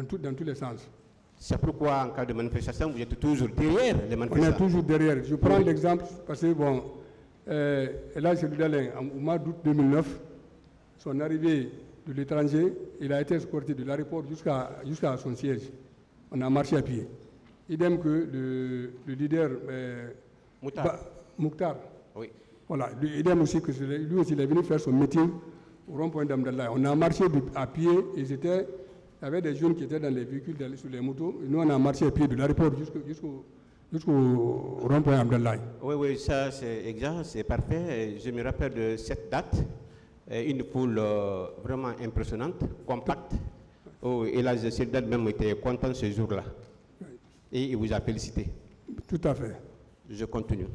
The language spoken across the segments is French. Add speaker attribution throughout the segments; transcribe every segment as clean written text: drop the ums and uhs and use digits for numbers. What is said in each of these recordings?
Speaker 1: dans tous les sens.
Speaker 2: C'est pourquoi, en cas de manifestation, vous êtes toujours derrière les
Speaker 1: On
Speaker 2: manifestants.
Speaker 1: est toujours derrière. Je prends l'exemple parce que, bon, là, c'est au mois d'août 2009, son arrivée de l'étranger, il a été escorté de l'aéroport jusqu'à son siège. On a marché à pied. Idem que le leader Mouktar.
Speaker 2: Oui.
Speaker 1: Voilà, idem aussi que lui aussi, il est venu faire son meeting au rond-point d'Amdallah. On a marché à pied et il y avait des jeunes qui étaient dans les véhicules, sur les motos. Et nous, on a marché à pied de l'aéroport jusqu'au rond-point Amdallah.
Speaker 2: Oui, ça c'est exact, c'est parfait. Je me rappelle de cette date. Une foule vraiment impressionnante, compacte. Oh, et là, cette date même était content ce jour-là. Oui. Et il vous a félicité.
Speaker 1: Tout à fait.
Speaker 2: Je continue.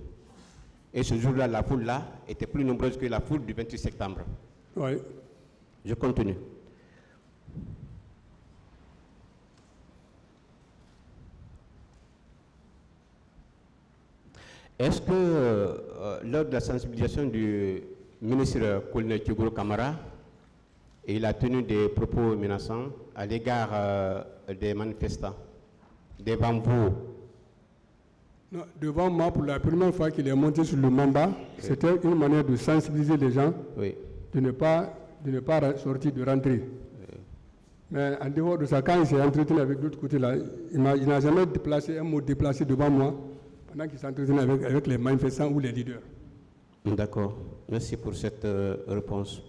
Speaker 2: Et ce jour-là, la foule-là était plus nombreuse que la foule du 28 septembre.
Speaker 1: Oui.
Speaker 2: Je continue. Est-ce que lors de la sensibilisation du ministre colonel Thiogoro Kamara, il a tenu des propos menaçants à l'égard des manifestants devant vous?
Speaker 1: Non, devant moi, pour la première fois qu'il est monté sur le Mamba, oui. C'était une manière de sensibiliser les gens, oui. de ne pas sortir, de rentrer. Oui. Mais en dehors de ça, quand il s'est entretenu avec l'autre côté là, il n'a jamais déplacé un mot déplacé devant moi pendant qu'il s'entretenait avec les manifestants ou les leaders.
Speaker 2: D'accord. Merci pour cette réponse.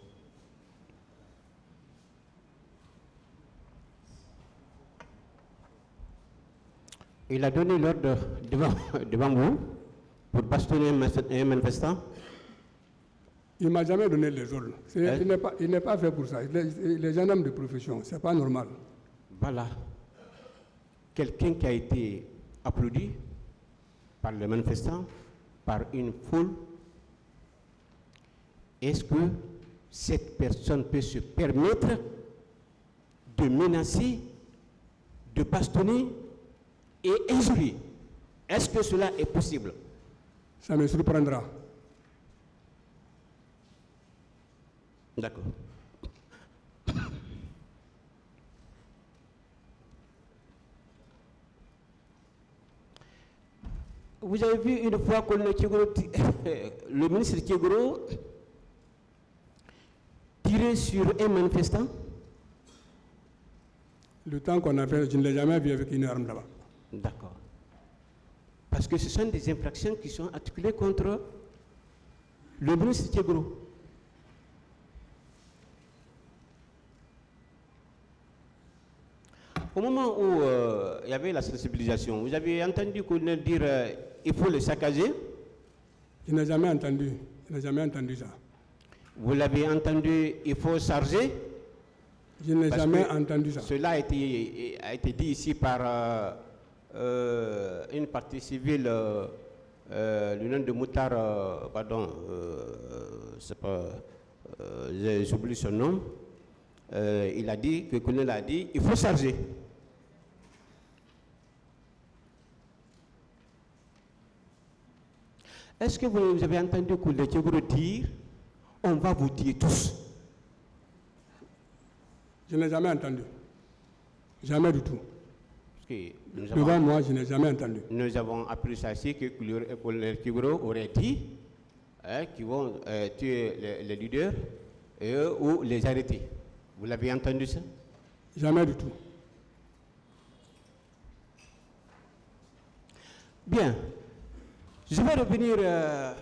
Speaker 2: Il a donné l'ordre devant vous pour bastonner un manifestant?
Speaker 1: Il ne m'a jamais donné les ordres. Il n'est pas fait pour ça. Les gendarmes de profession, ce n'est pas normal.
Speaker 2: Voilà. Quelqu'un qui a été applaudi par les manifestants, par une foule. Est-ce que cette personne peut se permettre de menacer, de bastonner et injurier? Est-ce que cela est possible?
Speaker 1: Ça me surprendra.
Speaker 2: D'accord. Vous avez vu une fois que le ministre Thiogoro tirer sur un manifestant?
Speaker 1: Le temps qu'on a fait, je ne l'ai jamais vu avec une arme là-bas.
Speaker 2: D'accord. Parce que ce sont des infractions qui sont articulées contre le ministre Thiogoro. Au moment où il y avait la sensibilisation, vous avez entendu qu'on dire il faut le saccager?
Speaker 1: Je n'ai jamais entendu. Je n'ai jamais entendu ça.
Speaker 2: Vous l'avez entendu, il faut charger?
Speaker 1: Je n'ai jamais entendu ça.
Speaker 2: Cela a été dit ici par une partie civile, le nom de Moutar, pardon, c'est pas, j'oublie son nom. Il a dit, que le colonel a dit, il faut charger. Est-ce que vous avez entendu le colonel Thiogoro dire, on va vous tuer tous?
Speaker 1: Je n'ai jamais entendu. Jamais du tout. Devant moi, je n'ai jamais entendu.
Speaker 2: Nous avons appris ça ici, que le colonel Thiogoro aurait dit qu'ils vont tuer les leaders ou les arrêter. Vous l'avez entendu ça?
Speaker 1: Jamais du tout.
Speaker 2: Bien. Je vais revenir à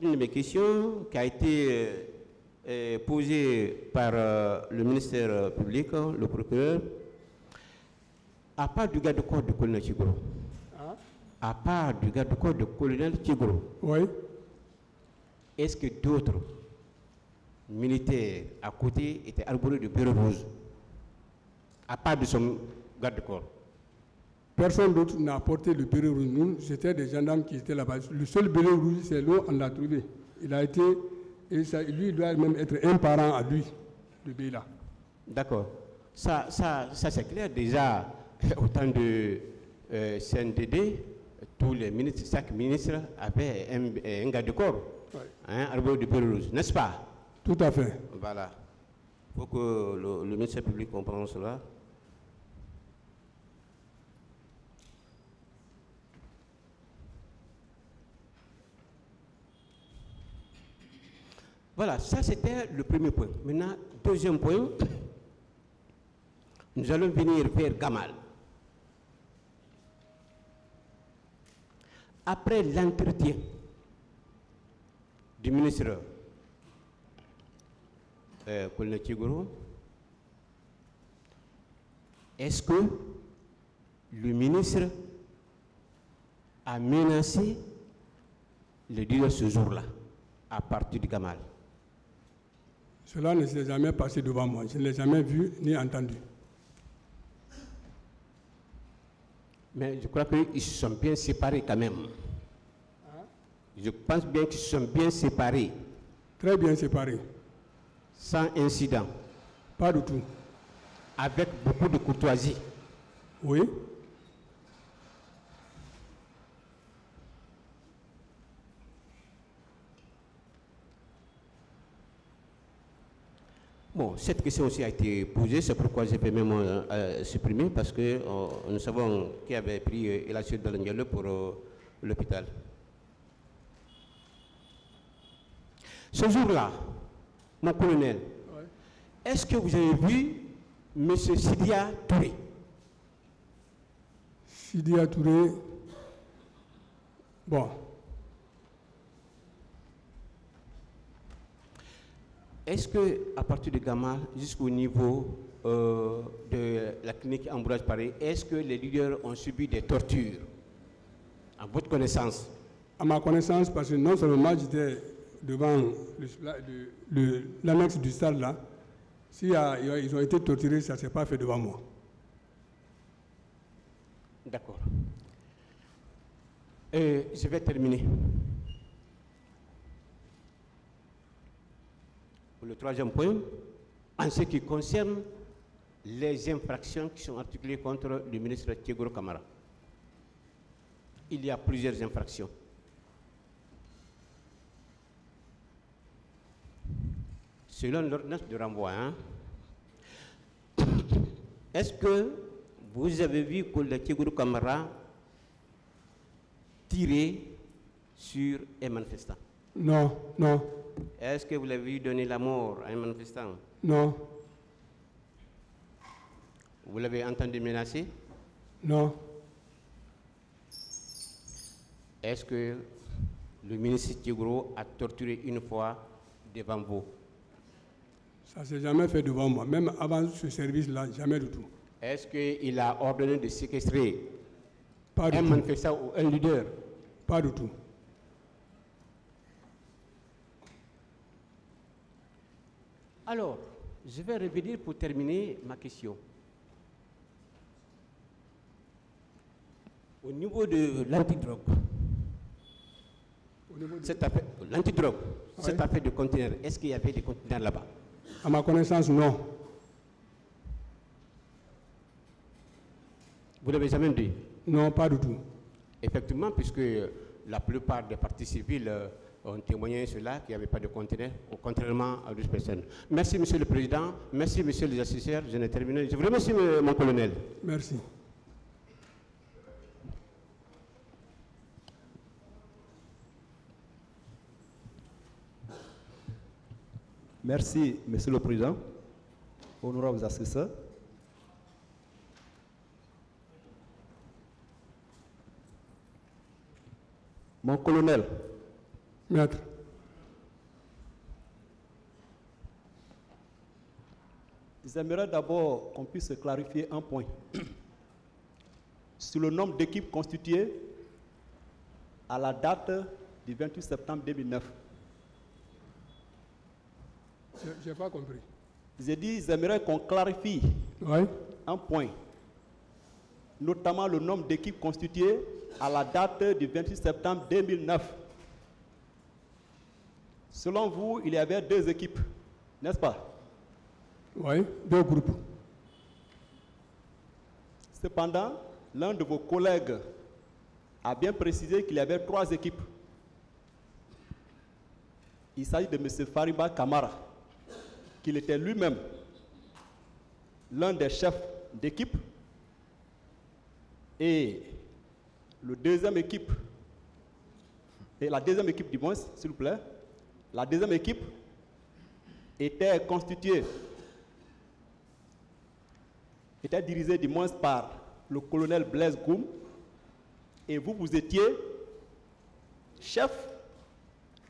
Speaker 2: l'une de mes questions qui a été posée par le ministère public, le procureur. À part du garde-corps du colonel Thiogoro, à part du garde-corps du colonel Thiogoro,
Speaker 1: oui.
Speaker 2: Est-ce que d'autres militaires à côté étaient arborés de béret rouge, à part de son garde-corps?
Speaker 1: Personne d'autre n'a porté le béret rouge. Nous, c'était des gendarmes qui étaient là-bas. Le seul béret rouge, c'est là on l'a trouvé. Il a été, et ça, lui, il doit même être un parent à lui, le béret-là.
Speaker 2: D'accord. Ça c'est clair. Déjà, autant de CNDD, tous les ministres, chaque ministre avait un garde-corps, oui. Arboré de béret rouge, n'est-ce pas?
Speaker 1: Tout à fait.
Speaker 2: Voilà. Il faut que le ministère public comprenne cela. Voilà, ça c'était le premier point. Maintenant, deuxième point, nous allons venir vers Gamal. Après l'entretien du ministre colonel Tchigoro, est-ce que le ministre a menacé le leader ce jour-là, à partir du Gamal?
Speaker 1: Cela ne s'est jamais passé devant moi. Je ne l'ai jamais vu ni entendu.
Speaker 2: Mais je crois qu'ils se sont bien séparés quand même. Je pense bien qu'ils se sont bien séparés.
Speaker 1: Très bien séparés.
Speaker 2: Sans incident.
Speaker 1: Pas du tout.
Speaker 2: Avec beaucoup de courtoisie.
Speaker 1: Oui.
Speaker 2: Bon, cette question aussi a été posée, c'est pourquoi j'ai fait même supprimer, parce que nous savons qui avait pris la suite de l'Angelo pour l'hôpital. Ce jour-là, mon colonel, oui. Est-ce que vous avez vu M. Sidia Touré?
Speaker 1: Sidia Touré, bon.
Speaker 2: Est-ce que, à partir de Gamal jusqu'au niveau de la clinique Ambroise Paré, est-ce que les leaders ont subi des tortures? À votre connaissance?
Speaker 1: À ma connaissance, parce que non seulement j'étais devant l'annexe du stade là, si ils ont été torturés, ça ne s'est pas fait devant moi.
Speaker 2: D'accord. Je vais terminer. Le troisième point, en ce qui concerne les infractions qui sont articulées contre le ministre Tchigoro Kamara. Il y a plusieurs infractions. Selon l'ordonnance de renvoi, est-ce que vous avez vu que le Tchigoro Kamara tirait sur un manifestant?
Speaker 1: Non, non.
Speaker 2: Est-ce que vous l'avez vu donner la mort à un manifestant?
Speaker 1: Non.
Speaker 2: Vous l'avez entendu menacer?
Speaker 1: Non.
Speaker 2: Est-ce que le ministre Tchigoro a torturé une fois devant vous?
Speaker 1: Ça ne s'est jamais fait devant moi, même avant ce service-là, jamais du tout.
Speaker 2: Est-ce qu'il a ordonné de séquestrer
Speaker 1: un
Speaker 2: manifestant ou un leader?
Speaker 1: Pas du tout.
Speaker 2: Alors, je vais revenir pour terminer ma question. Au niveau de l'antidrogue, l'antidrogue, oui. Cette affaire de conteneurs, est-ce qu'il y avait des conteneurs là-bas?
Speaker 1: À ma connaissance, non.
Speaker 2: Vous l'avez jamais dit?
Speaker 1: Non, pas du tout.
Speaker 2: Effectivement, puisque la plupart des parties civiles ont témoigné cela, qu'il n'y avait pas de conteneur, contrairement à 12 personnes. Merci, Monsieur le Président. Merci, Monsieur les assesseurs. Je n'ai terminé. Je vous remercie, mon colonel.
Speaker 1: Merci.
Speaker 3: Merci, Monsieur le Président. Honorables assesseurs. Mon colonel.
Speaker 1: Maître.
Speaker 3: J'aimerais d'abord qu'on puisse clarifier un point. Sur le nombre d'équipes constituées à la date du 28 septembre 2009.
Speaker 1: Je n'ai pas compris.
Speaker 3: J'ai dit, j'aimerais qu'on clarifie un point, notamment le nombre d'équipes constituées à la date du 28 septembre 2009. Selon vous, il y avait 2 équipes, n'est-ce pas?
Speaker 1: Oui, 2 groupes.
Speaker 3: Cependant, l'un de vos collègues a bien précisé qu'il y avait 3 équipes. Il s'agit de M. Fariba Kamara, qu'il était lui-même l'un des chefs d'équipe, et la deuxième équipe du moins, s'il vous plaît, la deuxième équipe était constituée, était dirigée du moins par le colonel Blaise Goum, et vous étiez chef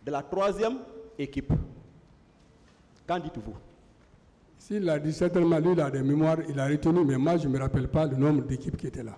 Speaker 3: de la 3e équipe. Qu'en dites-vous?
Speaker 1: S'il a dit certainement, lui, il a des mémoires, il a retenu, mais moi, je ne me rappelle pas le nombre d'équipes qui étaient là.